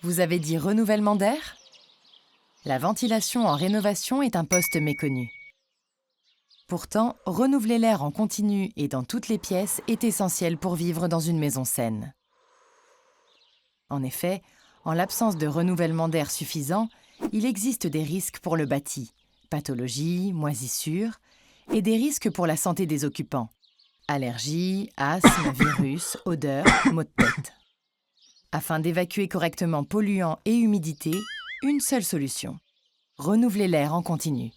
Vous avez dit renouvellement d'air? La ventilation en rénovation est un poste méconnu. Pourtant, renouveler l'air en continu et dans toutes les pièces est essentiel pour vivre dans une maison saine. En effet, en l'absence de renouvellement d'air suffisant, il existe des risques pour le bâti, pathologies, moisissures, et des risques pour la santé des occupants, allergies, asthme, virus, odeurs, maux de tête. Afin d'évacuer correctement polluants et humidité, une seule solution: renouveler l'air en continu.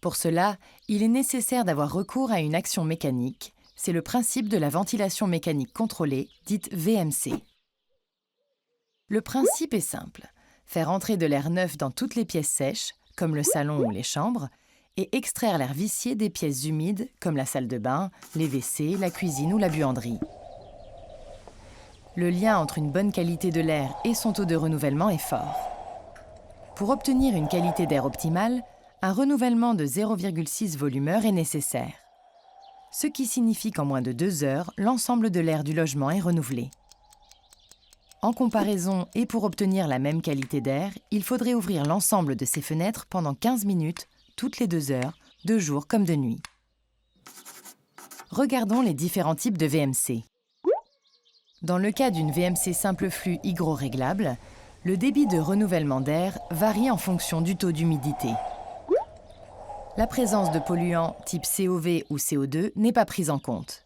Pour cela, il est nécessaire d'avoir recours à une action mécanique. C'est le principe de la ventilation mécanique contrôlée, dite VMC. Le principe est simple: faire entrer de l'air neuf dans toutes les pièces sèches, comme le salon ou les chambres, et extraire l'air vicié des pièces humides, comme la salle de bain, les WC, la cuisine ou la buanderie. Le lien entre une bonne qualité de l'air et son taux de renouvellement est fort. Pour obtenir une qualité d'air optimale, un renouvellement de 0,6 volumeur est nécessaire. Ce qui signifie qu'en moins de 2 heures, l'ensemble de l'air du logement est renouvelé. En comparaison et pour obtenir la même qualité d'air, il faudrait ouvrir l'ensemble de ces fenêtres pendant 15 minutes, toutes les 2 heures, de jour comme de nuit. Regardons les différents types de VMC. Dans le cas d'une VMC simple flux hygroréglable, le débit de renouvellement d'air varie en fonction du taux d'humidité. La présence de polluants type COV ou CO2 n'est pas prise en compte.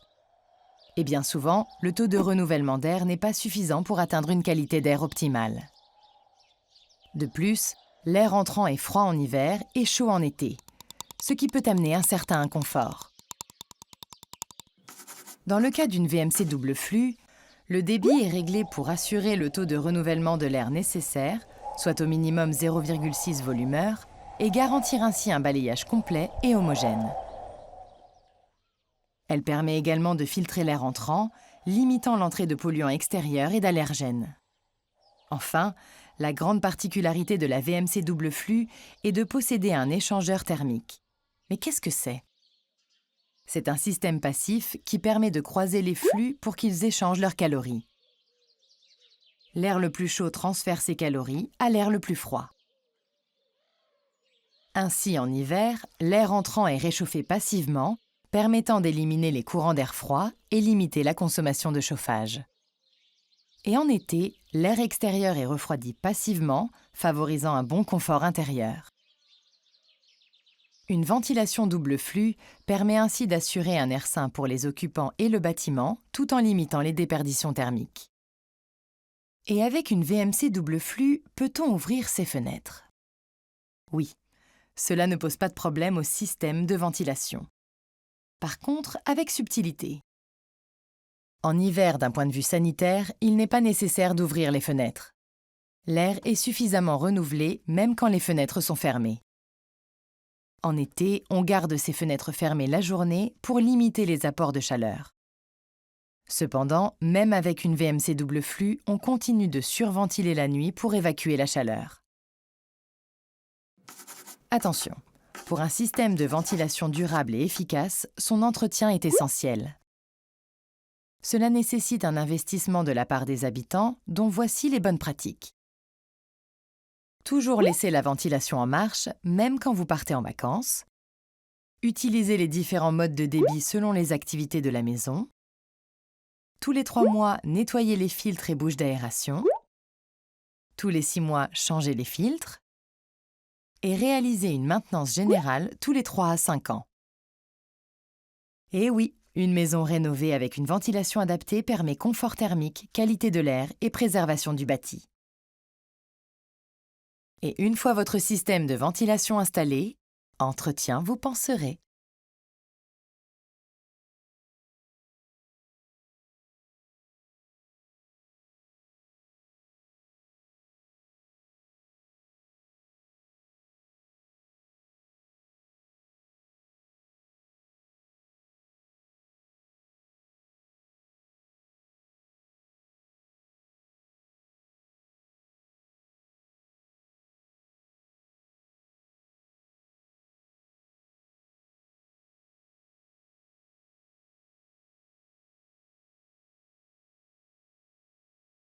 Et bien souvent, le taux de renouvellement d'air n'est pas suffisant pour atteindre une qualité d'air optimale. De plus, l'air entrant est froid en hiver et chaud en été, ce qui peut amener un certain inconfort. Dans le cas d'une VMC double flux, le débit est réglé pour assurer le taux de renouvellement de l'air nécessaire, soit au minimum 0,6 volumeur, et garantir ainsi un balayage complet et homogène. Elle permet également de filtrer l'air entrant, limitant l'entrée de polluants extérieurs et d'allergènes. Enfin, la grande particularité de la VMC double flux est de posséder un échangeur thermique. Mais qu'est-ce que c'est? C'est un système passif qui permet de croiser les flux pour qu'ils échangent leurs calories. L'air le plus chaud transfère ses calories à l'air le plus froid. Ainsi, en hiver, l'air entrant est réchauffé passivement, permettant d'éliminer les courants d'air froid et limiter la consommation de chauffage. Et en été, l'air extérieur est refroidi passivement, favorisant un bon confort intérieur. Une ventilation double flux permet ainsi d'assurer un air sain pour les occupants et le bâtiment, tout en limitant les déperditions thermiques. Et avec une VMC double flux, peut-on ouvrir ses fenêtres? Oui, cela ne pose pas de problème au système de ventilation. Par contre, avec subtilité. En hiver, d'un point de vue sanitaire, il n'est pas nécessaire d'ouvrir les fenêtres. L'air est suffisamment renouvelé même quand les fenêtres sont fermées. En été, on garde ces fenêtres fermées la journée pour limiter les apports de chaleur. Cependant, même avec une VMC double flux, on continue de surventiler la nuit pour évacuer la chaleur. Attention, pour un système de ventilation durable et efficace, son entretien est essentiel. Cela nécessite un investissement de la part des habitants, dont voici les bonnes pratiques. Toujours laisser la ventilation en marche, même quand vous partez en vacances. Utilisez les différents modes de débit selon les activités de la maison. Tous les 3 mois, nettoyez les filtres et bouches d'aération. Tous les 6 mois, changez les filtres. Et réalisez une maintenance générale tous les 3 à 5 ans. Et oui, une maison rénovée avec une ventilation adaptée permet confort thermique, qualité de l'air et préservation du bâti. Et une fois votre système de ventilation installé, entretien, vous penserez.